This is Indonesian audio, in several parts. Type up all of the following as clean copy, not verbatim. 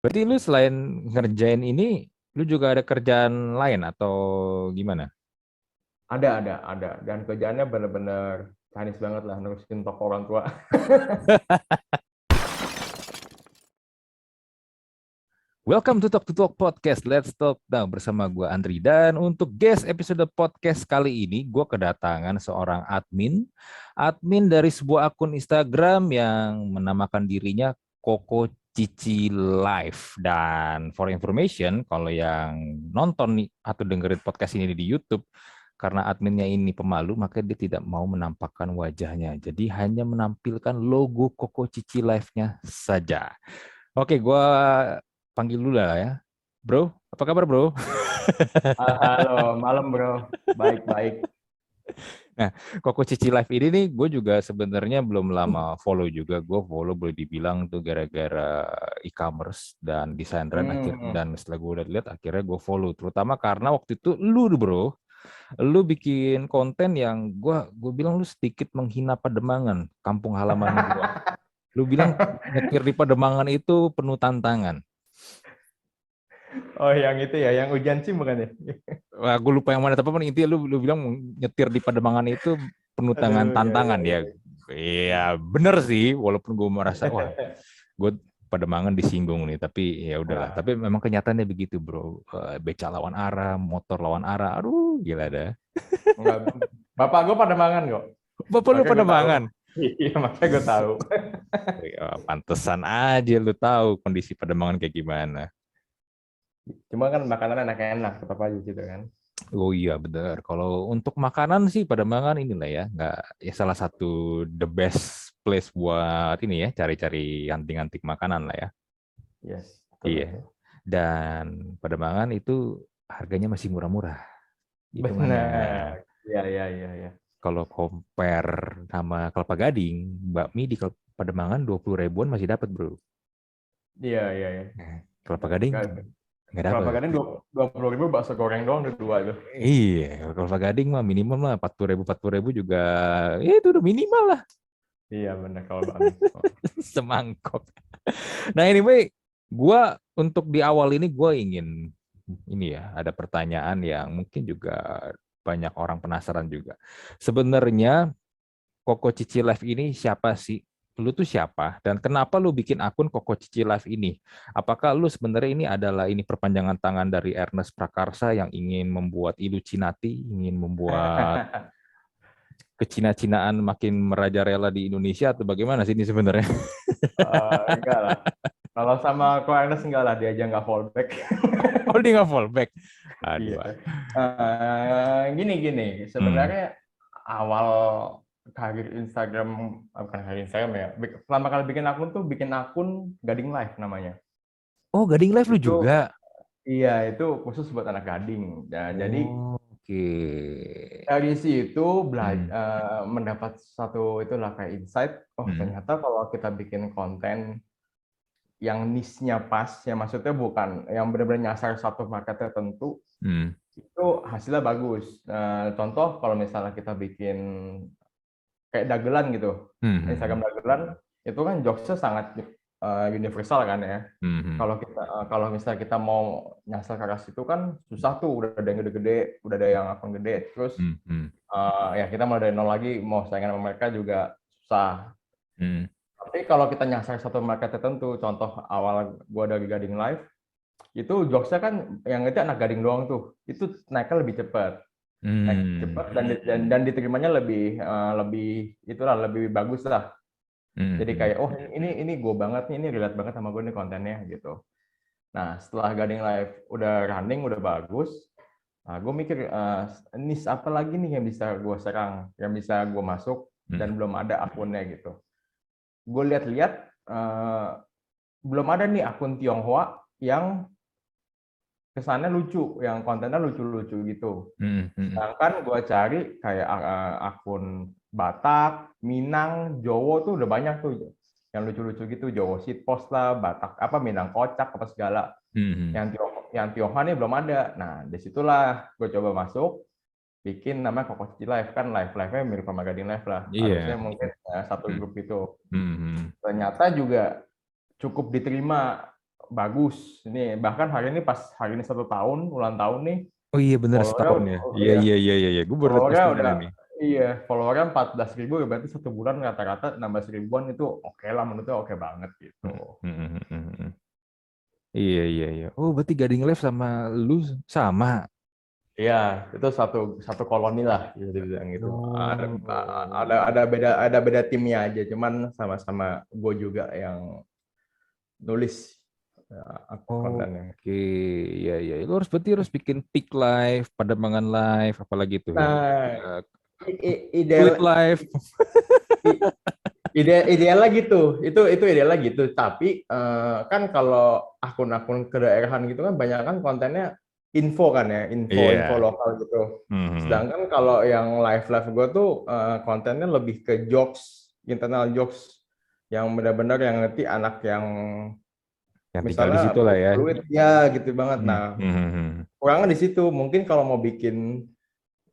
Berarti lu selain ngerjain ini, lu juga ada kerjaan lain atau gimana? Ada. Dan kerjaannya bener-bener Chinese banget lah, nerusin toko orang tua. Welcome to Talk Podcast. Let's talk now bersama gue Andri. Dan untuk guest episode podcast kali ini, gue kedatangan seorang admin dari sebuah akun Instagram yang menamakan dirinya Koko Cici Live. Dan for information, kalau yang nonton nih atau dengerin podcast ini di YouTube, karena adminnya ini pemalu, maka dia tidak mau menampakkan wajahnya. Jadi hanya menampilkan logo Koko Cici Live-nya saja. Oke, gue panggil dulu lah ya. Bro, apa kabar bro? Halo, malam bro. Baik-baik. Nah, Koko Cici Live ini nih, gue juga sebenarnya belum lama follow juga. Gue follow boleh dibilang tuh gara-gara e-commerce dan desain brand. Hmm. Dan setelah gue lihat akhirnya gue follow. Terutama karena waktu itu lu bro, lu bikin konten yang gue bilang lu sedikit menghina Pademangan, kampung halaman gue. Lu bilang nyetir di Pademangan itu penuh tantangan. Oh, yang itu ya, yang hujan sih bukan ya? Wah, gue lupa yang mana, tapi intinya lu bilang nyetir di Pademangan itu penuh Aduh, tantangan ya. ya. Iya, bener sih. Walaupun gue merasa, wah, gue Pademangan disinggung nih. Tapi ya udahlah. Nah, Tapi memang kenyataannya begitu, bro. Beca lawan arah, motor lawan arah. Aduh, gila dah. enggak. Bapak gue pada mangan kok. Bapak lu Makanya gue tahu. Pademangan. Iya, makanya gue tahu. Ya, pantesan aja lu tahu kondisi Pademangan kayak gimana. Cuma kan makanan enak-enak, tetap aja gitu kan. Oh iya benar. Kalau untuk makanan sih Pademangan inilah ya, nggak ya salah satu the best place buat ini ya, cari-cari anting-anting makanan lah ya. Yes, betul Iya. itu. Dan Pademangan itu harganya masih murah-murah hitungannya. Benar. Iya. Kalau compare sama Kelapa Gading, bakmi di Pademangan 20 ribuan masih dapat bro. Iya. Nah, Kelapa Gading nggak Kelapa dapat. Gading 20.000 bakso goreng doang udah dua itu. Iya, Kelapa Gading mah minimum lah 40 ribu juga, ya itu udah minimal lah. Iya benar kalau bakmi. Semangkok. Nah anyway, gua untuk di awal ini gue ingin ini ya, ada pertanyaan yang mungkin juga banyak orang penasaran juga. Sebenarnya Koko Cici Live ini siapa sih? Lu tuh siapa? Dan kenapa lu bikin akun Koko Cici Live ini? Apakah lu sebenarnya ini adalah ini perpanjangan tangan dari Ernest Prakarsa yang ingin membuat Illuminati, ingin membuat kecina-cinaan makin merajalela di Indonesia atau bagaimana sih ini sebenarnya? Enggak lah. Kalau sama Ko Ernest enggak lah, dia aja nggak fallback. Oh, dia nggak fallback. Iya. Aduh. Gini. Hmm. Sebenarnya awal karir Instagram, bukan karir Instagram ya. Pertama kali bikin akun Gading Live namanya. Oh, Gading Live lu Itu juga? iya, itu khusus buat anak gading. Nah, jadi Oh, oke. dari situ Hmm. mendapat satu itulah kayak insight. Oh, Hmm. ternyata kalau kita bikin konten yang niche-nya pas, ya maksudnya bukan yang benar-benar nyasar satu market tertentu, Hmm. itu hasilnya bagus. Contoh kalau misalnya kita bikin kayak dagelan gitu, Instagram Hmm. dagelan, itu kan jokesnya sangat universal kan ya. Hmm. Hmm. Kalau misalnya kita mau nyasar ke arah situ kan susah tuh, udah ada yang gede-gede, udah ada yang akun gede, terus Hmm. Hmm. ya kita mulai dari nol lagi, mau saingan sama mereka juga susah. Hmm. Tapi kalau kita nyasar satu market tertentu, contoh awal gua dari Gading Live, itu jokesnya kan yang itu anak Gading doang tuh, itu naiknya lebih cepat, Hmm. dan diterimanya lebih itulah lebih bagus lah. Hmm. Jadi Hmm. kayak oh ini gue banget nih, ini relate banget sama gue nih kontennya gitu. Nah setelah Gading Live udah running udah bagus, nah, gue mikir niche apa lagi nih yang bisa gue serang, yang bisa gue masuk Hmm. dan belum ada akunnya gitu. Gue lihat-lihat belum ada nih akun Tionghoa yang kesannya lucu, yang kontennya lucu-lucu gitu. Hmm. Hmm. Sedangkan gue cari kayak akun Batak, Minang, Jawa tuh udah banyak tuh yang lucu-lucu gitu, Jawa shitpost lah, Batak apa Minang kocak apa segala. Hmm. Yang Tionghoa nih belum ada. Nah, disitulah gue coba masuk, bikin namanya Koko Cici Live, kan live-nya mirip sama Gading Live lah. Harusnya Iya. mungkin satu Hmm. grup itu. Hmm. Ternyata juga cukup diterima. bagus. Ini bahkan hari ini pas hari ini 1 tahun ulang tahun nih, Oh iya benar followernya setahun ya. Iya ya, iya iya iya iya. Gue baru liat followernya postingan udah ini. iya, followernya 14.000, berarti 1 bulan rata-rata nambah 1.000-an, itu oke lah, menurutnya oke banget gitu. Hmm, hmm, hmm, hmm, hmm. Iya iya iya. Oh berarti Gading Live sama lu sama. Iya, itu satu satu koloni lah bisa dibilang gitu. Ada Oh. ada beda timnya aja, cuman sama-sama gue juga yang nulis kontennya. Oke, iya iya. Lu harus berarti harus bikin pick live, Pademangan live, apalagi tuh yang Nah, Fluid ideal live. ideal lagi tuh, itu ideal lagi tuh. Tapi kan kalau akun-akun kedaerahan gitu kan banyak kan kontennya info kan ya, info Iya. lokal gitu. Mhm. Sedangkan kalau yang live gue tuh kontennya lebih ke jokes, internal jokes yang benar-benar yang ngerti anak yang Yang tinggal di misalnya situ lah ya. fluid ya gitu banget. Mhm. Nah, Mhm. kurangnya di situ. Mungkin kalau mau bikin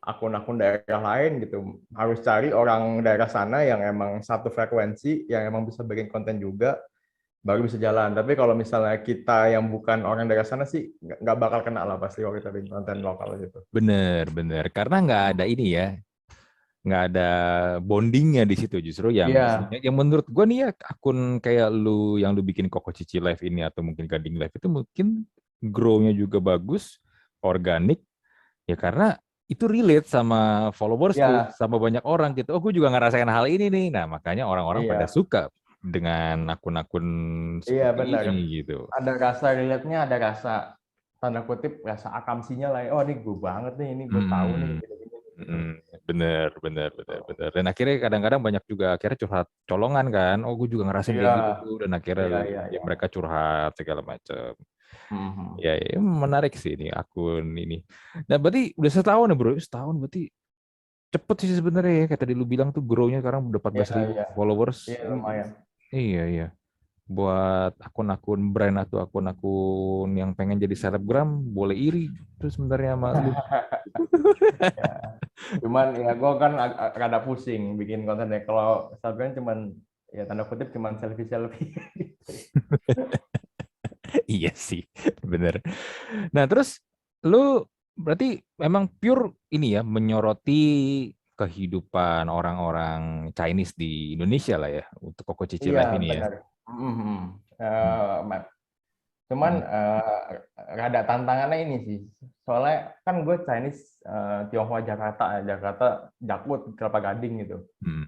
akun-akun daerah lain gitu, harus cari orang daerah sana yang emang satu frekuensi, yang emang bisa bikin konten juga, baru bisa jalan. Tapi kalau misalnya kita yang bukan orang daerah sana sih, nggak bakal kena lah pasti kalau kita bikin konten lokal gitu. Bener, bener. Karena nggak ada ini ya, nggak ada bondingnya di situ. Justru Iya, yang menurut gue nih ya, akun kayak lu yang lu bikin Koko Cici Live ini atau mungkin Gading Live itu mungkin grow-nya juga bagus, organik, ya karena itu relate sama followers lu, iya, sama banyak orang gitu. Oh, gue juga ngerasain hal ini nih. Nah, makanya orang-orang pada iya, suka dengan akun-akun iya seperti benar. ini gitu. Ada rasa relate-nya, ada rasa tanda kutip rasa akamsinya lah. Oh, ini gue banget nih, ini gue tahu nih. Hmm, Gini-gini gitu. bener, bener, bener, bener. Dan akhirnya kadang-kadang banyak juga akhirnya curhat colongan kan. Oh, gue juga ngerasain Iya, kayak gitu tuh. Dan akhirnya iya, iya, ya iya. mereka curhat segala macam. Mhm. Ya, ya, menarik sih ini akun ini. Nah, berarti udah setahun ya bro? Setahun berarti cepet sih sebenarnya ya. Kayak tadi lu bilang tuh grow-nya sekarang udah Iya, 14.000 iya, followers. iya lumayan. Iya, iya. Buat akun-akun brand atau akun-akun yang pengen jadi selebgram, boleh iri tuh sebenarnya sama lu. Ya. Cuman ya gue kan rada pusing bikin kontennya. Kalau Instagram cuman ya tanda kutip cuman selfie-selfie. Iya sih, bener. Nah, terus lu berarti memang pure ini ya, menyoroti kehidupan orang-orang Chinese di Indonesia lah ya, untuk Koko Cici Iya Live ini ya. benar. Mhm. Hmm. Mat. Cuman Hmm. rada tantangannya ini sih. Soalnya kan gue Chinese Tionghoa Jakarta, Jakarta Jakut Kelapa Gading gitu. Hmm.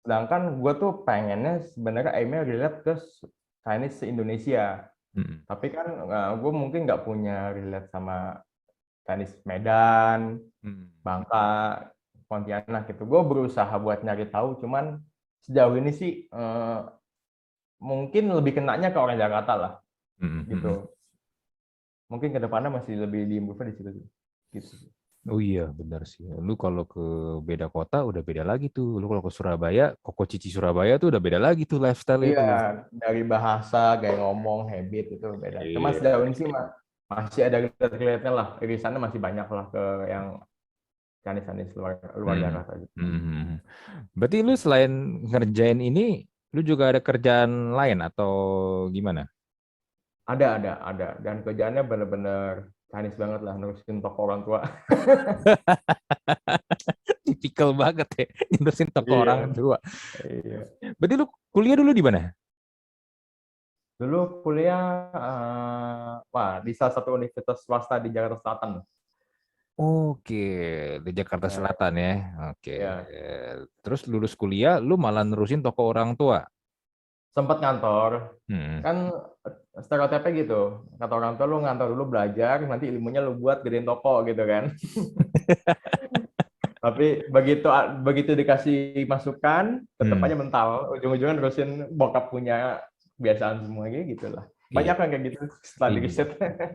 Sedangkan gue tuh pengennya sebenarnya aimnya relate ke Chinese se-Indonesia. Hmm. Tapi kan gue mungkin nggak punya relate sama Chinese Medan, Hmm. Bangka, Pontianak gitu. Gue berusaha buat nyari tahu, cuman sejauh ini sih mungkin lebih kenanya ke orang Jakarta lah, Hmm. Hmm. gitu. Mungkin ke depannya masih lebih di-improve di situ, gitu. Oh iya, benar sih. Lu kalau ke beda kota udah beda lagi tuh. Lu kalau ke Surabaya, Koko Cici Surabaya tuh udah beda lagi tuh lifestyle Iya, itu. dari bahasa, gaya ngomong, habit itu beda. Cuma Iya. sejauh ini sih masih ada relate-nya lah. Irisannya masih banyak lah ke yang Chinese luar luar Hmm. Jakarta gitu. Hmm. Berarti lu selain ngerjain ini, lu juga ada kerjaan lain atau gimana? Ada. Dan kerjaannya bener-bener Chinese banget lah, nerusin toko orang tua. Tipikal banget ya, nyurusin toko orang Iya, tua. iya. Berarti lu kuliah dulu di mana? Dulu kuliah, wah di salah satu universitas swasta di Jakarta Selatan. Oke, di Jakarta Nah, Selatan ya. Oke. ya, Terus lulus kuliah, lu malah nerusin toko orang tua. sempat ngantor. Hmm. Kan stereotipnya gitu. Kata orang tua, lu ngantor dulu belajar, nanti ilmunya lu buat gedein toko gitu kan. Tapi begitu begitu dikasih masukan, tetap Hmm. aja mental. Ujung-ujungnya terusin bokap punya kebiasaan semua gitu lah. Iya, Banyak kan kayak gitu setelah di iya, riset.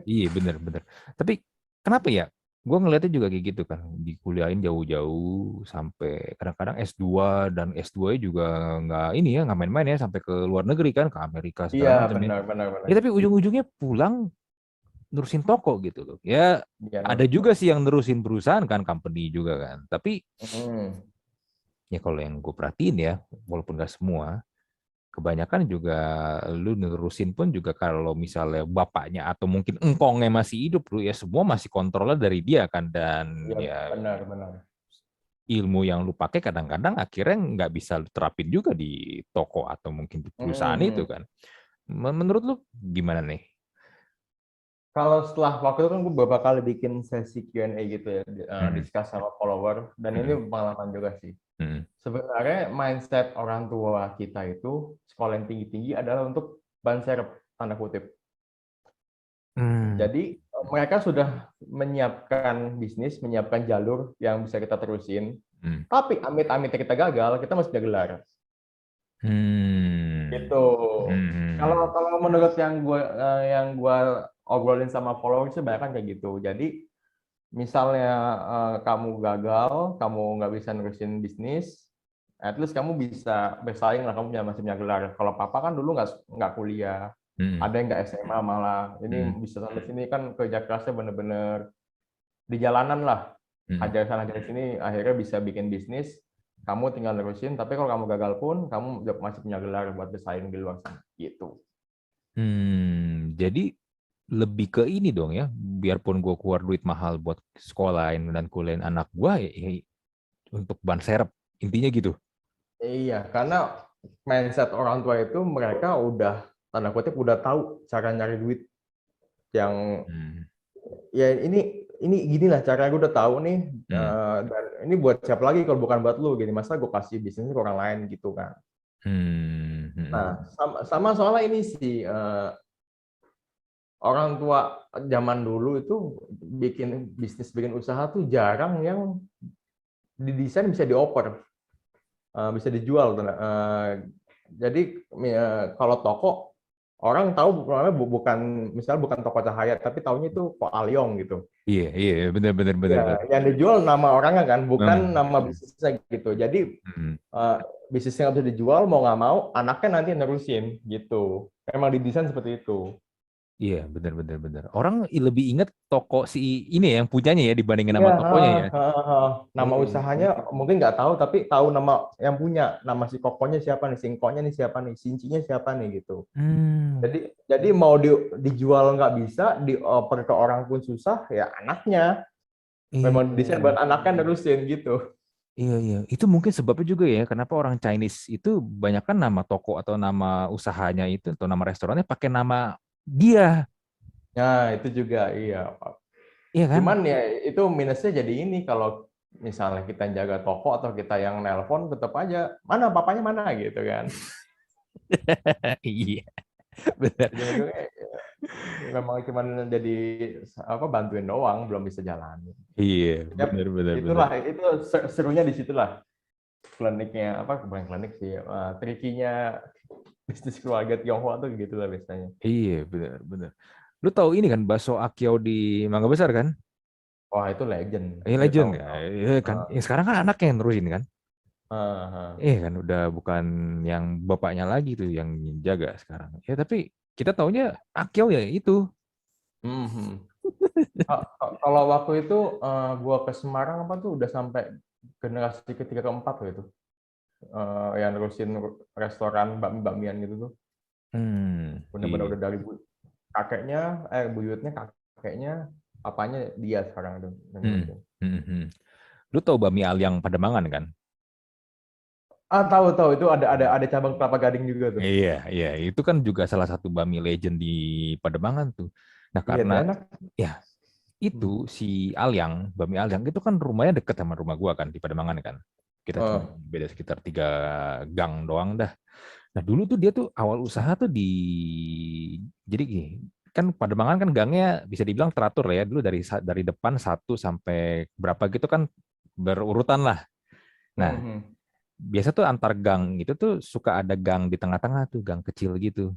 iya, bener-bener. Tapi kenapa ya? Gue ngeliatnya juga kayak gitu kan, dikuliahin jauh-jauh sampai kadang-kadang S2 dan S2 juga nggak ini ya, nggak main-main ya, sampai ke luar negeri kan, ke Amerika segala Iya, macam ya. benar, benar, benar. Ya tapi ujung-ujungnya pulang nerusin toko gitu loh. Ya Iya, ada juga sih yang nerusin perusahaan kan, company juga kan. Tapi Hmm. ya kalau yang gue perhatiin ya, walaupun nggak semua, kebanyakan juga lu nerusin pun juga kalau misalnya bapaknya atau mungkin engkongnya masih hidup, lu ya semua masih kontrolnya dari dia kan, dan Iya, ya benar-benar. ilmu yang lu pakai kadang-kadang akhirnya nggak bisa lu terapin juga di toko atau mungkin di perusahaan itu kan. Menurut lu gimana nih? Kalau setelah waktu itu kan gue beberapa kali bikin sesi Q&A gitu ya, Hmm, discuss sama follower, dan ini hmm, pengalaman juga sih. hmm, Sebenarnya mindset orang tua kita itu sekolah yang tinggi-tinggi adalah untuk ban serep, tanda kutip. hmm, Jadi mereka sudah menyiapkan bisnis, menyiapkan jalur yang bisa kita terusin. hmm, Tapi amit-amit kita gagal, kita masih bisa gelar. hmm, Gitu. hmm, Kalau hmm, kalau menurut yang gua obrolin sama follower sih banyak kan kayak gitu. Jadi misalnya kamu gagal, kamu nggak bisa nerusin bisnis, at least kamu bisa bersaing lah, kamu masih punya gelar. Kalau papa kan dulu nggak kuliah, hmm, ada yang nggak SMA malah. Ini hmm, bisa sampai sini kan kerja kerasnya bener-bener di jalanan lah. hmm, Hajar sana hajar sini, akhirnya bisa bikin bisnis. Kamu tinggal nerusin, tapi kalau kamu gagal pun, kamu masih punya gelar buat bersaing di luar sana. Gitu. Jadi lebih ke ini dong ya, biarpun gue keluar duit mahal buat sekolahin dan kuliahin anak gue, ya untuk ban serep, intinya gitu. Iya, karena mindset orang tua itu mereka udah tanda kutip udah tahu cara nyari duit yang Hmm, ya ini gini lah cara gue udah tahu nih, hmm, dan ini buat siapa lagi kalau bukan buat lu gini, masa gue kasih bisnis ke orang lain gitu kan. hmm, Nah, hmm, sama soalnya ini sih, orang tua zaman dulu itu bikin bisnis, bikin usaha tuh jarang yang didesain bisa dioper, bisa dijual. Jadi kalau toko orang tahu namanya bukan, misal bukan toko cahaya, tapi taunya itu kok Alyong gitu. iya, iya, benar, benar, benar, Ya, benar. yang dijual nama orangnya kan, bukan Hmm, nama bisnisnya gitu. Jadi hmm. eh, bisnisnya nggak bisa dijual, mau nggak mau anaknya nanti nerusin gitu. Memang didesain seperti itu. Iya, benar, benar, benar. Orang lebih ingat toko si ini ya, yang punyanya ya dibandingin Iya, nama tokonya ya. nama Iya. usahanya mungkin nggak tahu, tapi tahu nama yang punya, nama si kokonya siapa nih, singkongnya nih siapa nih, sincinya siapa nih gitu. Hmm, Jadi mau dijual nggak bisa, dioper ke orang pun susah, ya anaknya. Memang desain iya. buat anaknya nerusin gitu. Iya, iya. Itu mungkin sebabnya juga ya, kenapa orang Chinese itu banyak kan nama toko atau nama usahanya itu atau nama restorannya pakai nama dia, Nah, itu juga iya. iya kan? Cuman ya itu minusnya jadi ini, kalau misalnya kita jaga toko atau kita yang nelpon, tetap aja mana papanya mana gitu kan. Iya, benar. Ujung-ujungnya memang cuma jadi apa, bantuin doang, belum bisa jalan. Iya, Yap, benar, benar, benar. itulah itu serunya di situlah, kliniknya apa, bukan klinik sih, trikinya bisnis keluarga Tionghoa tuh gitu lah biasanya. Iya, benar, benar. Lu tahu ini kan bakso Akyao di Mangga Besar kan? Wah, itu legend. Ya Legend tahu ya, tahu. iya kan. Ah, Yang sekarang kan anaknya yang nerusin kan? ah. Kan udah bukan yang bapaknya lagi tuh yang jaga sekarang. Ya tapi kita taunya Akyao ya itu. Mhm. Kalau waktu itu gua ke Semarang apa tuh udah sampai generasi ketiga keempat loh itu. Yang nerusin restoran bakmi-bakmian gitu tuh. Bener-bener Iya. udah dari kakeknya, buyutnya, kakeknya, papanya dia sekarang itu yang Hmm, nerusin. hmm, hmm. Lu tahu Bami Alyang Pademangan kan? Tahu tahu itu ada cabang Kelapa Gading juga tuh. Iya, iya, itu kan juga salah satu Bami legend di Pademangan tuh. Nah, Iya, karena itu enak. ya itu Hmm. si Alyang, Bami Alyang itu kan rumahnya deket sama rumah gua kan di Pademangan kan. Kita cuma Eh, beda sekitar 3 gang doang dah. Nah, dulu tuh dia tuh awal usaha tuh jadi gini, kan Pademangan kan gangnya bisa dibilang teratur lah ya. Dulu dari depan satu sampai berapa gitu kan berurutan lah. Nah, mhm. biasa tuh antar gang itu tuh suka ada gang di tengah-tengah tuh, gang kecil gitu.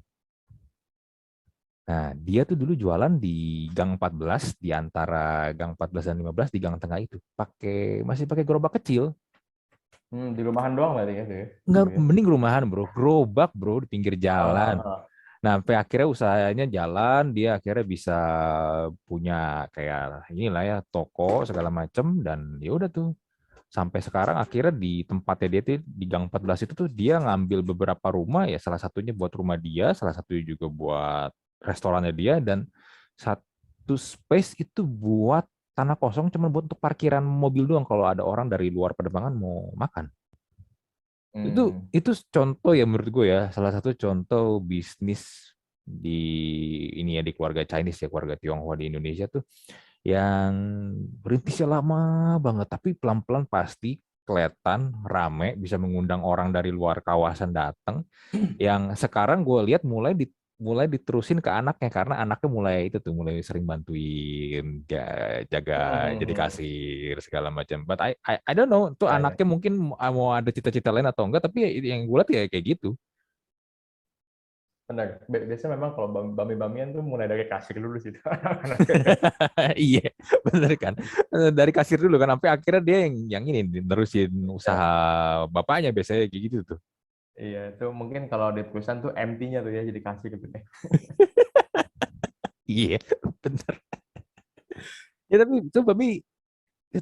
Nah, dia tuh dulu jualan di gang 14, di antara gang 14 dan 15 di gang tengah itu. Masih pakai gerobak kecil. Di rumahan doang berarti ya, tuh ya, Enggak, dulu ya. mending rumahan, Bro. Gerobak, Bro, di pinggir jalan. Ah, ah. Nah, sampai akhirnya usahanya jalan, dia akhirnya bisa punya kayak inilah ya, toko segala macem dan ya udah tuh. sampai sekarang akhirnya di tempatnya dia tuh di Gang 14 itu tuh dia ngambil beberapa rumah ya, salah satunya buat rumah dia, salah satunya juga buat restorannya dia, dan satu space itu buat tanah kosong cuma buat untuk parkiran mobil doang kalau ada orang dari luar Pademangan mau makan. Itu contoh ya menurut gue ya, salah satu contoh bisnis di ini ya, di keluarga Chinese ya, keluarga Tionghoa di Indonesia tuh yang rintisnya lama banget, tapi pelan-pelan pasti kelihatan rame, bisa mengundang orang dari luar kawasan datang. Yang sekarang gue lihat mulai diterusin ke anaknya karena anaknya mulai itu tuh mulai sering bantuin jaga jadi kasir segala macam. But I don't know tuh Ya, ya. anaknya mungkin mau ada cita-cita lain atau enggak, tapi yang gue lihat ya kayak gitu. Benar. Biasanya memang kalau bami-bamian tuh mulai dari kasir dulu sih. Iya, bener kan. Dari kasir dulu kan sampai akhirnya dia yang ini nerusin usaha Ya. bapaknya biasanya kayak gitu tuh. Iya, itu mungkin kalau di perusahaan tuh MT-nya tuh ya jadi kasir gitu deh. Iya, bener. Ya tapi itu Babi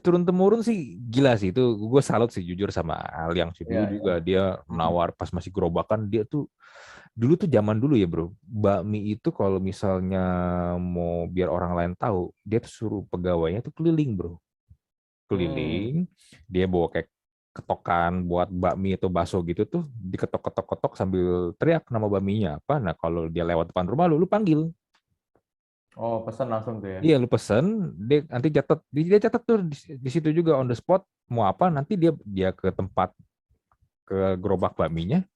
turun temurun sih gila sih, itu gue salut sih jujur sama Aliang sih. Dulu Iya, juga iya. dia menawar pas masih gerobakan, dia tuh dulu tuh zaman dulu ya bro, bakmi itu kalau misalnya mau biar orang lain tahu, dia tuh suruh pegawainya tuh keliling bro, Hmm. keliling, dia bawa kayak ketokan buat bakmi atau bakso gitu tuh, diketok-ketok-ketok sambil teriak nama bakminya apa. Nah kalau dia lewat depan rumah lu panggil. Oh, pesan langsung tuh ya. Iya, lu pesen, dia nanti catat, dia catat tuh di situ juga on the spot mau apa, nanti dia dia ke tempat, ke gerobak bakminya,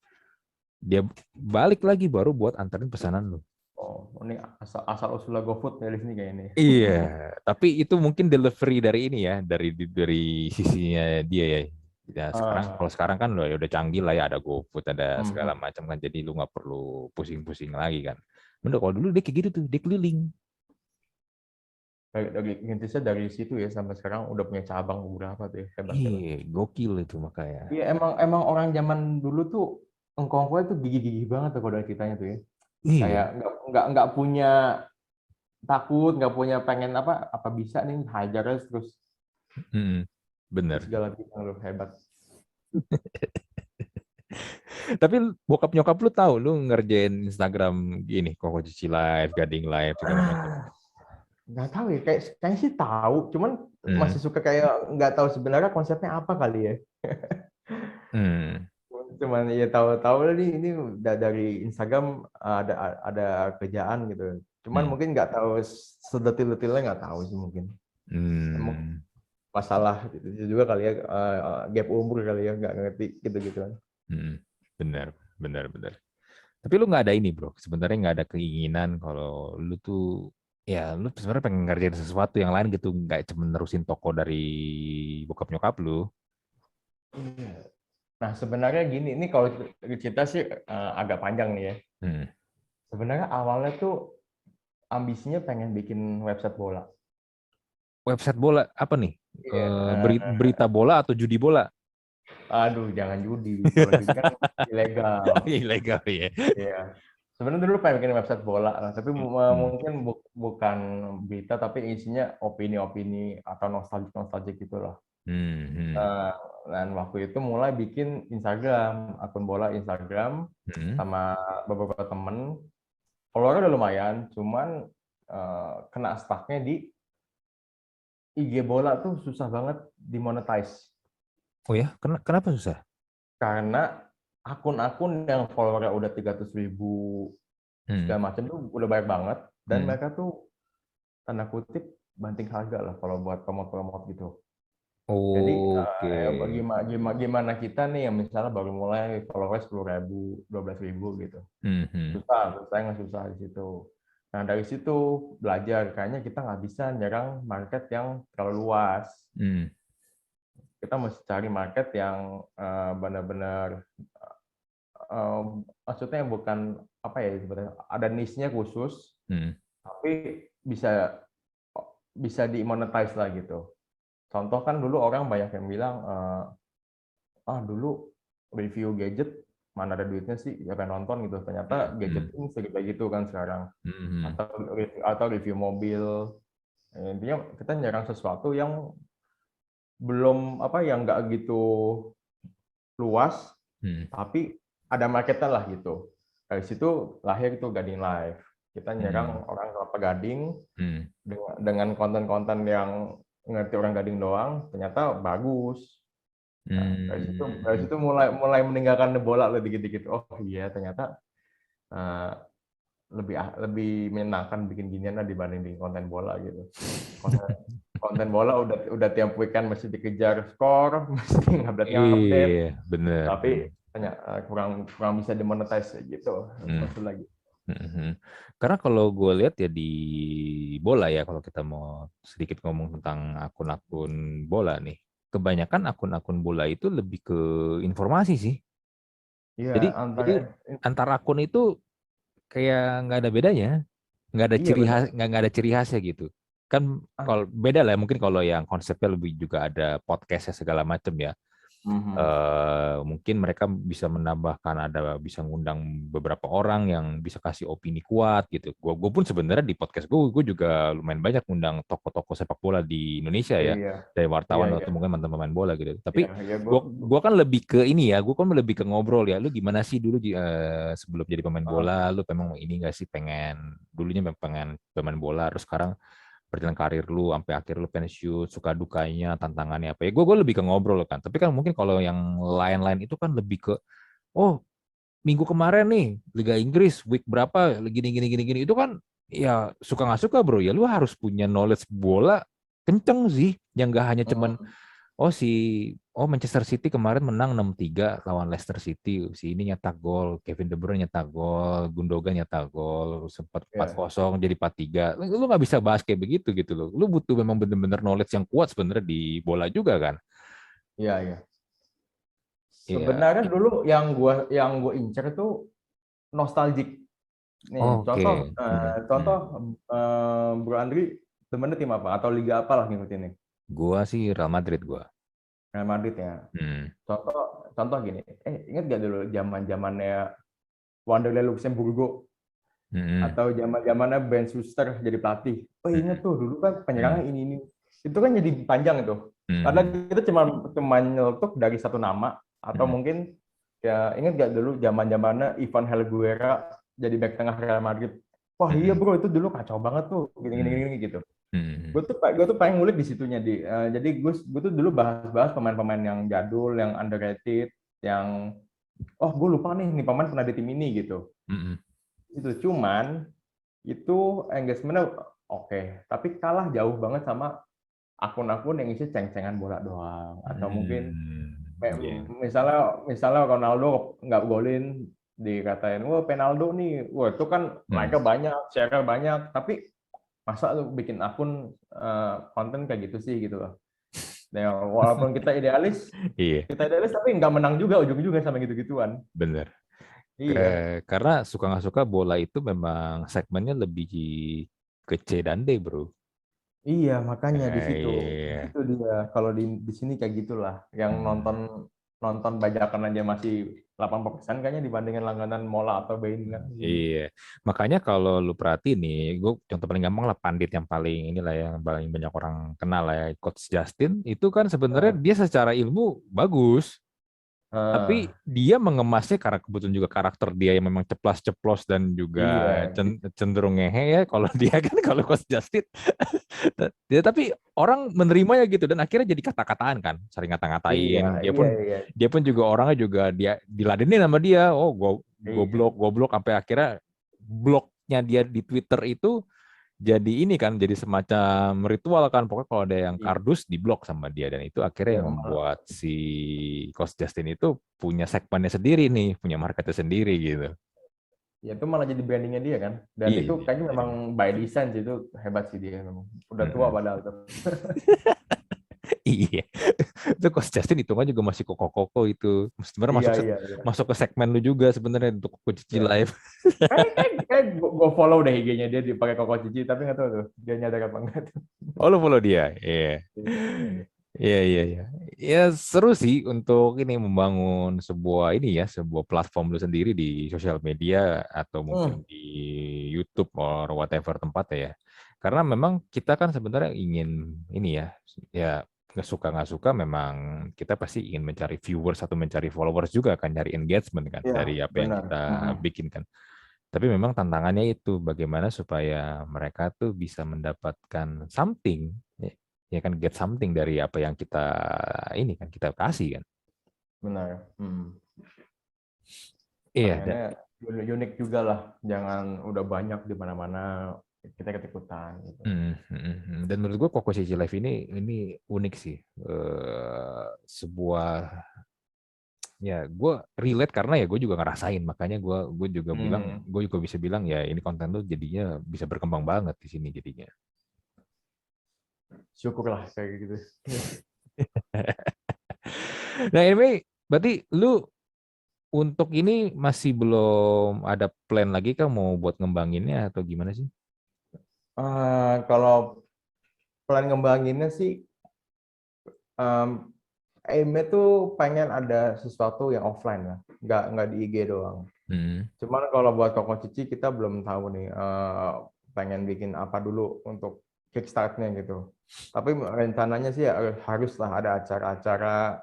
dia balik lagi baru buat anterin pesanan lu. Oh, ini asal asal usulnya GoFood ya di sini kayak ini. Iya, tapi itu mungkin delivery dari ini ya, dari sisinya dia ya. Ya sekarang Ah, kalau sekarang kan udah canggih lah ya, ada GoFood, ada segala mhm. macam kan, jadi lu nggak perlu pusing-pusing lagi kan. Bener, kalau dulu dia kayak gitu tuh, dia keliling. Dari intinya dari situ ya sampai sekarang udah punya cabang beberapa tuh ya. Hebat hebat. Iya, gokil itu makanya. Iya emang emang orang zaman dulu tuh engkong tuh gigih-gigih banget tuh kalau dari ceritanya tuh ya. Kayak Iya. nggak punya takut, nggak punya pengen apa bisa nih hajar aja terus Mm, bener. segala bidang lu hebat. Tapi bokap nyokap lu tahu lu ngerjain Instagram gini, Koko Cici Live, Gading Live segala macam. Ah, nggak tahu ya, kayaknya sih tahu, cuman Hmm. masih suka kayak nggak tahu sebenarnya konsepnya apa kali ya. Hmm. Cuman ya tahu-tahu ini udah dari Instagram ada kerjaan gitu. Cuman Hmm. mungkin nggak tahu sedetil-detilnya nggak tahu sih mungkin. Mungkin Hmm. masalah itu juga kali ya gap umur kali ya nggak ngerti gitu-gitu kan. Hmm. Benar, benar, benar. Tapi lu nggak ada ini bro, sebenarnya nggak ada keinginan kalau lu tuh ya lu sebenarnya pengen ngerjain sesuatu yang lain gitu, nggak cuma nerusin toko dari bokap nyokap lu. Nah sebenarnya gini, ini kalau cerita sih agak panjang nih ya. Hmm. Sebenarnya awalnya tuh ambisinya pengen bikin website bola. Website bola apa nih? Iya. Berita bola atau judi bola? Aduh, jangan judi. Kalau judi kan ilegal. Ilegal ya. Iya. Sebenarnya dulu pengen bikin website bola, lah, tapi Hmm. mungkin bukan berita, tapi isinya opini-opini atau nostalgia-nostalgia gitu lah. Hmm. Hmm. Eh, dan waktu itu mulai bikin Instagram, akun bola Instagram Hmm. sama beberapa temen. Followernya udah lumayan, cuman kena stucknya di IG bola tuh susah banget dimonetize. Oh ya, kenapa susah? Karena akun-akun yang followernya udah 300.000 Hmm. segala macam tuh udah banyak banget dan Hmm. mereka tuh tanda kutip banting harga lah kalau buat promote-promote gitu. Jadi Oke. gimana kita nih yang misalnya baru mulai followers 10.000, 12.000 gitu. Hmm. Hmm. Susah, saya nggak susah di situ. Nah dari situ belajar, kayaknya kita nggak bisa nyerang market yang terlalu luas. Hmm. Kita mesti cari market yang benar-benar maksudnya bukan apa ya sebenarnya ada niche-nya khusus Hmm. tapi bisa bisa dimonetize lah gitu. Contoh kan dulu orang banyak yang bilang dulu review gadget mana ada duitnya sih siapa yang nonton gitu. Ternyata gadget Hmm. ini segede gitu kan sekarang. Hmm. Atau review mobil. Intinya kita nyerang sesuatu yang belum apa yang nggak gitu luas, tapi ada marketnya lah gitu. Dari situ lahir tuh Gading Live. Kita nyerang orang Kelapa Gading dengan konten-konten yang ngerti orang Gading doang, ternyata bagus. Nah, dari situ mulai meninggalkan bola lebih dikit-dikit. Oh iya, ternyata eh, lebih menyenangkan bikin ginian lah dibanding bikin konten bola gitu. Konten, konten bola udah tiap weekend mesti dikejar skor, mesti update, Iya, bener. tapi kurang kurang bisa dimonetize gitu. Maksud lagi. Karena kalau gue lihat ya di bola ya, kalau kita mau sedikit ngomong tentang akun-akun bola nih, kebanyakan akun-akun bola itu lebih ke informasi sih. Iya, Jadi antar akun itu kayak nggak ada bedanya, nggak ada iya ciri khas, benar. nggak ada ciri khasnya gitu. Kan kalau beda lah, mungkin kalau yang konsepnya lebih juga ada podcastnya segala macam ya. Mhm. Mungkin mereka bisa menambahkan, bisa ngundang beberapa orang yang bisa kasih opini kuat gitu. Gue pun sebenarnya di podcast gue juga lumayan banyak ngundang tokoh-tokoh sepak bola di Indonesia ya, Iya, dari iya, wartawan iya, atau mungkin mantan pemain bola gitu. iya, Tapi iya, gue kan lebih ke ini ya, gue kan lebih ke ngobrol ya. Lu gimana sih dulu sebelum jadi pemain ah, bola, lu memang ini gak sih pengen dulunya memang pengen pemain bola, terus sekarang perjalanan karir lu sampai akhir lu pensiun, suka dukanya, tantangannya apa ya. Gue lebih ke ngobrol kan. Tapi kan mungkin kalau yang lain-lain itu kan lebih ke, oh minggu kemarin nih Liga Inggris week berapa gini gini gini gini, itu kan ya suka nggak suka bro ya, lu harus punya knowledge bola kenceng sih, yang nggak hanya cuman mm, oh Manchester City kemarin menang 6-3 lawan Leicester City. Si ini nyetak gol, Kevin De Bruyne nyetak gol, Gundogan nyetak gol, sempat iya, 4-0 jadi 4-3. Lu nggak bisa bahas kayak begitu gitu loh. Lu butuh memang bener-bener knowledge yang kuat sebenarnya di bola juga kan. iya, iya. Iya. Sebenarnya dulu yang gue incer itu nostalgic. Nih, Oke. contoh Bro Andri temennya tim apa atau liga apa lah ngikutin nih? Gua sih Real Madrid gua. Real Madrid ya. Hmm. Contoh contoh gini. Ingat gak dulu zaman-zamannya Wanderlei Luxemburgo Hmm. atau zaman-zamannya Ben Schuster jadi pelatih? Oh ingat Hmm. tuh dulu kan Hmm. penyerangnya ini. Itu kan jadi panjang itu. Padahal Hmm. kita cuma nyeletuk dari satu nama atau Hmm. mungkin ya ingat gak dulu zaman-zamannya Ivan Helguera jadi back tengah Real Madrid. Wah iya Hmm. bro itu dulu kacau banget tuh Hmm. gini-gini gitu. Hmm. Gue tuh pengen ngulik di situnya jadi gue tuh dulu bahas pemain-pemain yang jadul, yang underrated, yang oh gue lupa nih pemain pernah di tim ini gitu. Hmm. Itu cuman itu engagementnya oke, tapi kalah jauh banget sama akun-akun yang isi ceng-cengan bola doang atau mungkin Hmm. Iya. misalnya misalnya Ronaldo nggak golin dikatain wah Penaldo nih wah itu kan Hmm. like banyak share banyak tapi masa lu bikin akun konten kayak gitu sih gitu loh. Ya, walaupun Iya, kita idealis tapi nggak menang juga ujung-ujungnya sama gitu-gituan. bener. Iya, Karena suka nggak suka bola itu memang segmennya lebih ke C dan D, bro. iya makanya di Iya. situ dia. Kalau di sini kayak gitulah. Yang nonton Hmm. nonton bajakan aja masih 80% kayaknya dibandingin langganan Mola atau Bein kan. Iya, makanya kalau lu perhatiin nih, gue contoh paling gampang lah Pandit yang paling inilah yang paling banyak orang kenal lah ya, Coach Justin itu kan sebenarnya Nah, dia secara ilmu bagus, tapi eh, dia mengemasnya karena kebetulan juga karakter dia yang memang ceplas-ceplos dan juga iya, cenderung ngehe ya. Kalau dia kan kalau Coach Justin, dia tapi orang menerimanya gitu dan akhirnya jadi kata-kataan kan, sering iya, ngata-ngatain. Dia iya, pun iya, dia pun juga orangnya juga dia diladenin sama dia. Oh, iya, goblok, goblok sampai akhirnya blognya dia di Twitter itu jadi ini kan, jadi semacam ritual kan. Pokoknya kalau ada yang iya, kardus diblok sama dia dan itu akhirnya iya, yang malah. membuat si Coach Justin itu punya segmennya sendiri nih, punya marketnya sendiri gitu. Ya itu malah jadi brandingnya dia kan. Dan itu Iya. kayaknya memang by design sih itu hebat sih dia memang. Udah tua Mm-mm. padahal tuh. Iya. Itu Coach Justin hitungan juga masih koko-koko itu. Sebenarnya Iya, iya, iya. masuk ke segmen lu juga sebenarnya untuk Coach Cici Iya. Live. Kayak gue follow deh IG-nya dia dipakai Koko Cici, tapi nggak tahu tuh dia nyadar apa enggak tuh. Oh, lu follow dia. Iya. Iya, Iya, iya, iya. Ya seru sih untuk ini membangun sebuah ini ya, sebuah platform lu sendiri di sosial media atau mungkin Hmm, di YouTube or whatever tempatnya ya. Karena memang kita kan sebenarnya ingin ini ya, ya nggak suka memang kita pasti ingin mencari viewers atau mencari followers juga kan, nyari engagement kan Iya, dari apa yang benar. kita bikin kan. Tapi memang tantangannya itu bagaimana supaya mereka tuh bisa mendapatkan something, ya kan, get something dari apa yang kita ini kan kita kasih kan. Benar. Iya, Pengennya unik juga lah, jangan udah banyak di mana-mana kita ikut-ikutan gitu. Dan menurut gue Koko Cici Live ini unik sih. Sebuah, ya gue relate karena ya gue juga ngerasain, makanya gue juga bilang, gue juga bisa bilang ya ini konten tuh jadinya bisa berkembang banget di sini jadinya. Syukurlah kayak gitu. Nah ini berarti lu untuk ini masih belum ada plan lagi kan mau buat ngembanginnya atau gimana sih? Kalau plan ngembanginnya sih, aimnya tuh pengen ada sesuatu yang offline lah, nggak di IG doang. Cuman kalau buat Koko Cici kita belum tahu nih, pengen bikin apa dulu untuk kickstart-nya gitu. Tapi rencananya sih haruslah ada acara-acara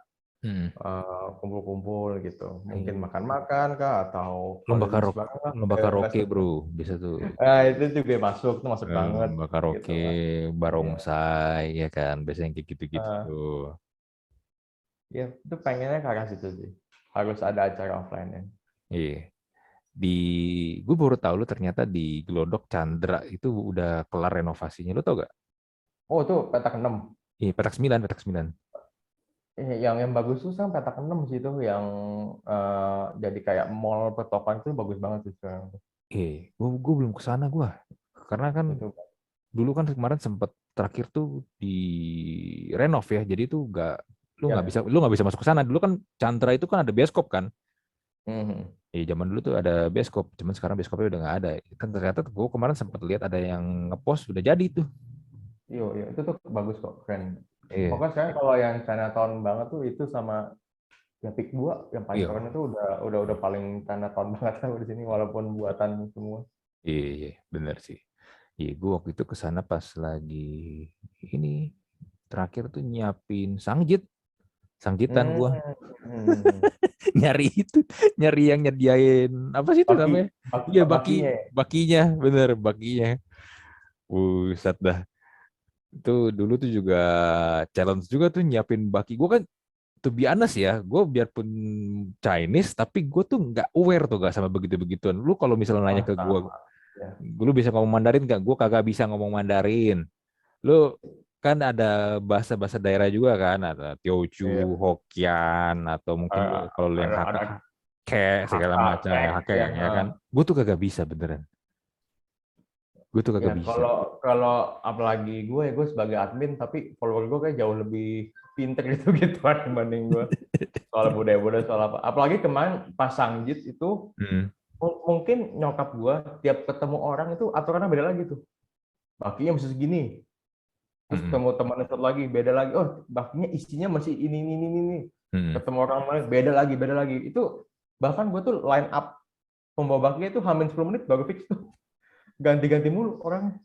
kumpul-kumpul gitu. Mungkin makan-makan kah atau kalau Lomba list karaoke, banget lomba karaoke nggak bro, bisa tuh. itu juga masuk banget Lomba gitu karaoke, lah. Iya. barongsai, ya kan, biasanya kayak gitu-gitu Eh, tuh. ya itu pengennya ke arah situ sih. Harus ada acara offline-nya. Iya. Di, gue baru tahu lu ternyata di Glodok Chandra itu udah kelar renovasinya, lu tau gak? Oh, tuh petak 6. Iya, petak 9, petak 9. Yang bagus tuh sekarang petak 6 sih itu yang jadi kayak mall pertokoan itu bagus banget sih sekarang. Gue belum ke sana gue. Karena kan Itu. dulu kan kemarin sempet terakhir tuh di renov ya, jadi tuh gak, Ya. lu nggak bisa masuk ke sana. Dulu kan Chandra itu kan ada bioskop kan. Mhm. Zaman dulu tuh ada bioskop, cuman sekarang bioskopnya udah nggak ada. Kan ternyata gue kemarin sempat lihat ada yang ngepost udah jadi tuh. Iya, iya, itu tuh bagus kok, keren. Iya, Pokoknya sekarang kalau yang Chinatown banget tuh itu sama yang Peak 2 yang paling iya, keren itu udah paling Chinatown banget lah di sini walaupun buatan semua. iya, bener sih. Iya, gue waktu itu ke sana pas lagi ini terakhir tuh nyiapin sangjit, sangjitan Hmm. gue Hmm. nyari itu, nyari yang nyediain apa sih itu namanya? Iya, Bakinya ya. bakinya, bener bakinya. Buset dah. Itu dulu tuh juga challenge juga tuh nyiapin baki. Gue kan to be honest ya, gue biarpun Chinese, tapi gue tuh nggak aware tuh gak sama begitu-begituan. Lu kalau misalnya nanya ke gue, Sama. Ya. lu bisa ngomong Mandarin gak? Gue kagak bisa ngomong Mandarin. Lu kan ada bahasa-bahasa daerah juga kan, ada Teochew, Iya. Hokkien, atau mungkin kalau lu yang Ada Hakka, Ke, segala macam ya, hakek Hakka ya. ya kan. Gue tuh kagak bisa beneran. Gue tuh Ya kagak bisa. kalau apalagi gue sebagai admin tapi follower gue kayak jauh lebih pinter gitu gituan dibanding gue soal budaya-budaya soal apa. Apalagi kemarin pas Sanggit itu Hmm. mungkin nyokap gue tiap ketemu orang itu aturannya beda lagi tuh. Bakinya masih segini. Terus Hmm. ketemu temannya satu lagi beda lagi. Oh, bakinya isinya masih ini. Hmm. Ketemu orang lain beda lagi. Itu bahkan gue tuh line up pembawa bakinya itu hamin 10 menit baru fix tuh. Ganti-ganti mulu orangnya.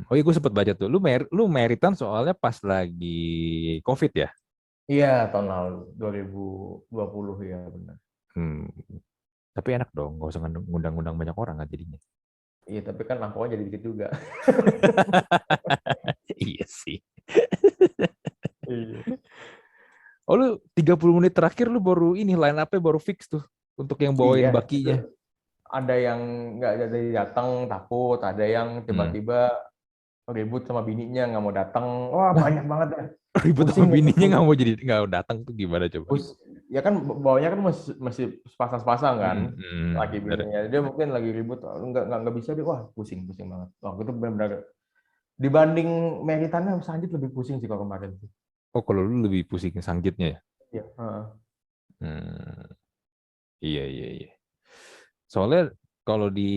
Oh iya, gue sempet baca tuh. Lu meritan soalnya pas lagi COVID ya. Iya, tahun lalu 2020 ya benar. Hmm. Tapi enak dong, nggak usah ngundang-ngundang banyak orang kan jadinya. Iya, tapi kan lampaunya jadi dikit juga. Iya sih. Iya. Oh lu 30 menit terakhir lu baru ini line up-nya baru fix tuh untuk yang bawain Iya, itu bakinya. ada yang nggak jadi datang takut, ada yang Hmm. tiba-tiba ribut sama bininya nggak mau datang. Wah, Wah, banyak banget ya. ribut sama Pusing itu. bininya nggak mau jadi nggak datang tuh gimana coba? Ya kan bawahnya kan masih sepasang-sepasang kan, lagi Bener. bininya. Dia mungkin lagi ribut, nggak bisa dia. Wah, pusing banget. Wah, itu benar-benar dibanding Meritannya Sanjit lebih pusing sih kalau kemarin. Oh kalau lu lebih pusing sanggitnya ya? Iya. Heeh. Hmm. Iya. Soalnya kalau di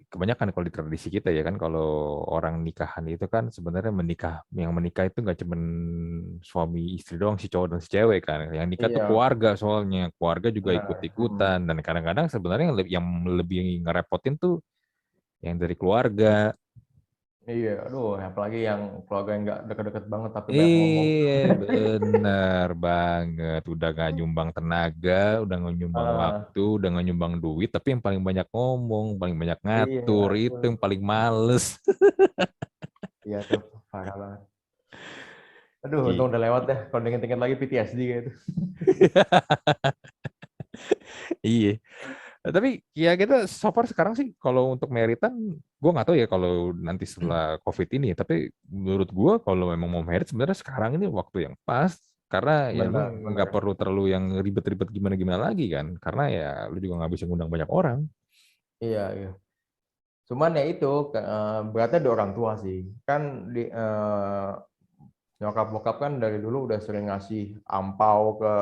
kebanyakan kalau di tradisi kita ya kan kalau orang nikahan itu kan sebenarnya yang menikah itu nggak cuman suami istri doang si cowok dan si cewek kan. Yang nikah tuh Iya, keluarga soalnya keluarga juga benar. ikut-ikutan dan kadang-kadang sebenarnya yang lebih ngerepotin tuh yang dari keluarga Iya, aduh, apalagi yang keluarga yang nggak deket-deket banget tapi banyak ngomong. Iya, bener banget. Udah gak nyumbang tenaga, udah gak nyumbang Ah, waktu, udah gak nyumbang duit, tapi yang paling banyak ngomong, paling banyak iya, ngatur, itu aduh. yang paling males. Iya tuh, parah banget. Aduh, Iya. untung udah lewat deh. Kalau inget-inget lagi PTSD gitu. Iya. Tapi ya kita so far sekarang sih kalau untuk meritan, gue nggak tahu ya kalau nanti setelah COVID ini. Tapi menurut gue kalau memang mau merit sebenarnya sekarang ini waktu yang pas. Karena ya lu Benar, nggak benar. perlu terlalu yang ribet-ribet gimana-gimana lagi kan. Karena ya lu juga nggak bisa ngundang banyak orang. Iya, iya. Cuman ya itu, beratnya di orang tua sih. Kan nyokap bokap kan dari dulu udah sering ngasih ampau ke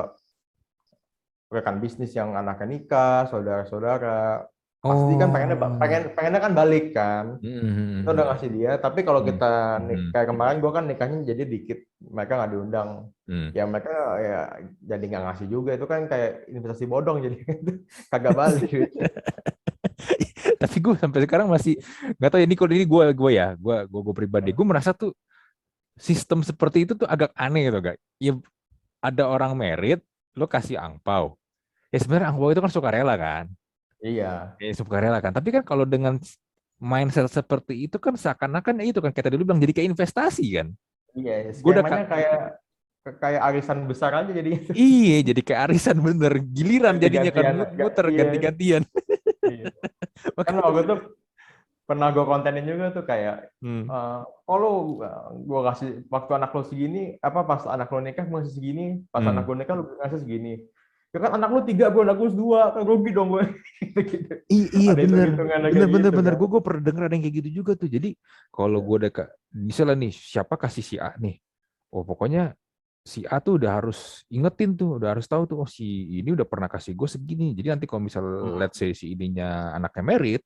rekan bisnis yang anaknya nikah, saudara-saudara. Pasti kan Oh. pengennya kan balik kan. Kita udah Hmm. ngasih dia, tapi kalau Hmm. kita Hmm. kayak kemarin gue kan nikahnya jadi dikit, mereka nggak diundang. Hmm. Ya mereka ya jadi nggak ngasih juga, itu kan kayak investasi bodong jadi kagak balik gitu. Tapi gue sampai sekarang masih nggak tahu ya, ini kalau ini gue pribadi gue merasa tuh sistem seperti itu tuh agak aneh gitu gak? Ya ada orang merit, lo kasih angpau. Ya sebenarnya angpau itu kan sukarela kan? Iya, Ya sukarela kan. Tapi kan kalau dengan mindset seperti itu kan seakan-akan ya itu kan kayak tadi lu bilang jadi kayak investasi kan. iya, Gue udah skemanya kayak kayak arisan besar aja jadi iya jadi kayak arisan bener giliran jadinya kan ganti-gantian. muter Iya, ganti-gantian. iya. Kan Makanya waktu itu pernah gue kontenin juga tuh kayak hmm, kalau gue kasih waktu anak lo segini, apa pas anak lo nikah gue ngasih segini, pas anak hmm. gue nikah lo ngasih segini. Ya kan anak lo tiga, gue anak gue dua, kan rugi dong gue. Gitu-gitu. Iya Ada bener, hitung-hitungannya bener kayak bener gitu bener kan. gue pernah denger ada yang kayak gitu juga tuh. Jadi kalau gue Iya. udah misalnya nih siapa kasih si A nih, oh pokoknya si A tuh udah harus ingetin tuh, udah harus tahu tuh, oh si ini udah pernah kasih gue segini. Jadi nanti kalau misal let's say si ininya anaknya merit,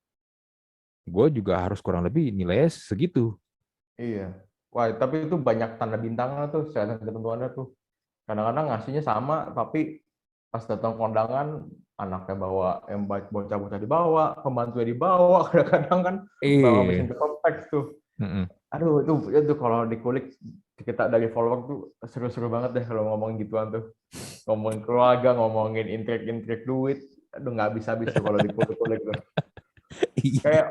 gue juga harus kurang lebih nilainya segitu. Iya. Wah, tapi itu banyak tanda bintangnya tuh, syarat ketentuannya tuh. Kadang-kadang ngasihnya sama, tapi pas datang kondangan, anaknya bawa yang baik bocah-bocah dibawa, pembantunya dibawa, kadang-kadang kan bawa mesin Eh, teks tuh. mm-mm. Aduh, itu kalau dikulik kita dari follower tuh seru-seru banget deh kalau ngomongin gituan tuh. Ngomongin keluarga, ngomongin intrik-intrik duit. Aduh, nggak habis-habis tuh kalau dikulik-kulik tuh. Iya. Kayak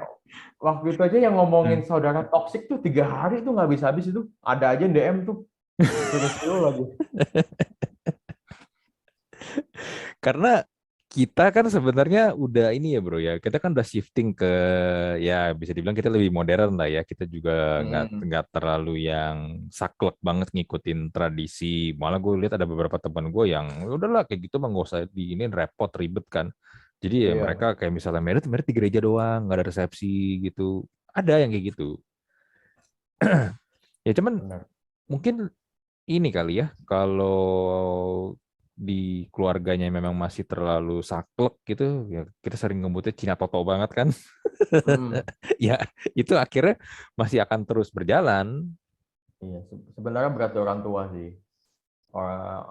waktu itu aja yang ngomongin saudara toksik tuh 3 hari tuh nggak habis-habis itu. Ada aja yang DM tuh. Seru-seru lagi. Karena kita kan sebenarnya udah ini ya bro ya, kita kan udah shifting ke ya bisa dibilang kita lebih modern lah ya. Kita juga Hmm, nggak terlalu yang saklek banget ngikutin tradisi. Malah gue lihat ada beberapa teman gue yang "Ya udahlah kayak gitu mah nggak usah diinin repot ribet kan. Jadi ya mereka iya, kayak misalnya merit merit di gereja doang, nggak ada resepsi gitu. Ada yang kayak gitu. Ya cuman benar. mungkin ini kali ya, kalau di keluarganya memang masih terlalu saklek gitu, ya kita sering ngebutnya Cina Toto banget kan. Hmm, Ya, itu akhirnya masih akan terus berjalan. iya, sebenarnya berat di orang tua sih. Orang,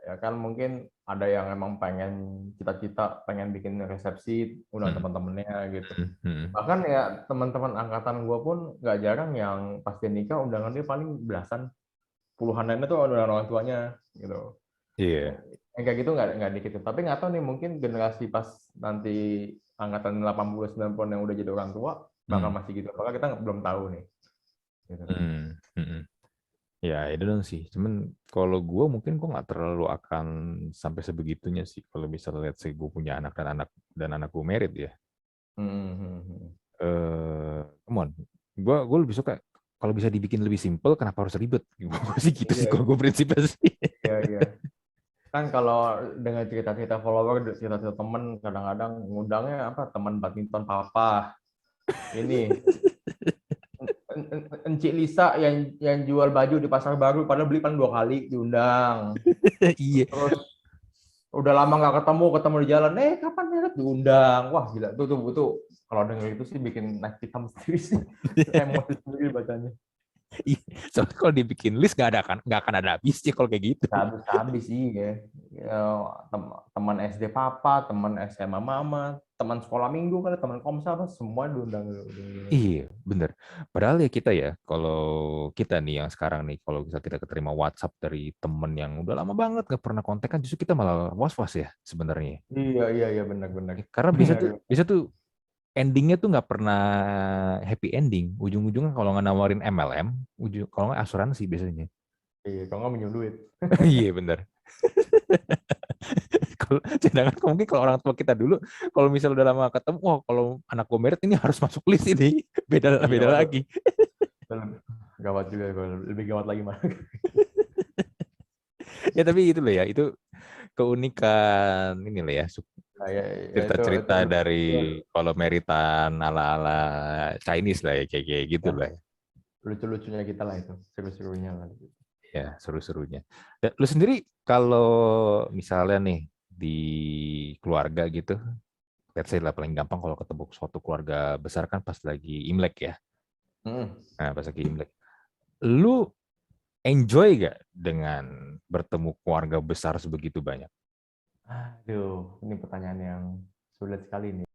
ya kan mungkin ada yang emang pengen cita-cita pengen bikin resepsi undang Hmm, teman-temannya gitu. hmm, hmm. Bahkan ya teman-teman angkatan gue pun nggak jarang yang pas dia nikah undangan dia paling belasan, puluhan lainnya tuh undangan orang tuanya gitu. Iya. Yang kayak gitu nggak dikit. Tapi nggak tahu nih mungkin generasi pas nanti angkatan 80 90 yang udah jadi orang tua bakal Hmm, masih gitu. Apakah kita belum tahu nih. Gitu. hmm, hmm. Ya, itu dong sih. Cuman kalau gue mungkin gue nggak terlalu akan sampai sebegitunya sih. Kalau misalnya lihat sih gue punya anak gue merit ya. Hmm, hmm, hmm. Come on, gue lebih suka kalau bisa dibikin lebih simpel, kenapa harus ribet? Gue sih gitu sih, Iya, kalau gue prinsipnya sih. iya, iya. Kan kalau dengan cerita-cerita follower, cerita-cerita temen, kadang-kadang ngundangnya apa teman badminton papa, ini Encik Lisa yang jual baju di pasar baru, padahal beli kan 2 kali diundang. Iya, Terus udah lama nggak ketemu di jalan, kapan ya diundang. Wah gila tuh kalau denger itu sih bikin naik pitam sendiri sih, emosi sendiri bacanya. iya. Soalnya kalau dibikin list nggak akan ada habisnya kalau kayak gitu. Nggak habis-habis sih ya. Ya, teman SD papa, teman SMA mama, teman sekolah minggu kali, teman komsel apa semua diundang. Iya, bener. Padahal ya kita ya, kalau kita nih yang sekarang nih, kalau bisa kita keterima WhatsApp dari temen yang udah lama banget nggak pernah kontak kan, justru kita malah was-was ya sebenarnya. Iya iya iya benar-benar. Karena Benar. bisa tuh endingnya tuh nggak pernah happy ending. Ujung-ujungnya kalau nggak nawarin MLM, kalau nggak asuransi biasanya. Iya, kalau nggak minjem duit. Iya bener. Kalau sedangkan mungkin kalau orang tua kita dulu, kalau misalnya udah lama ketemu, wah kalau anak gue merit ini harus masuk list ini, beda Iya, beda waduh. lagi. Gawat juga, lebih gawat lagi mah. Ya tapi itu loh ya, itu keunikan ini loh ya, Nah, ya, ya itu cerita-cerita dari kalau meritan ala-ala Chinese lah ya, kayak gitu lah ya. lucu-lucunya kita lah itu, seru-serunya lah. Ya, seru-serunya. Dan lu sendiri kalau misalnya nih di keluarga gitu, let's say lah paling gampang kalau ketemu suatu keluarga besar kan pas lagi Imlek ya. Hmm. Nah, pas lagi Imlek. Lu enjoy gak dengan bertemu keluarga besar sebegitu banyak? Aduh, ini pertanyaan yang sulit sekali nih.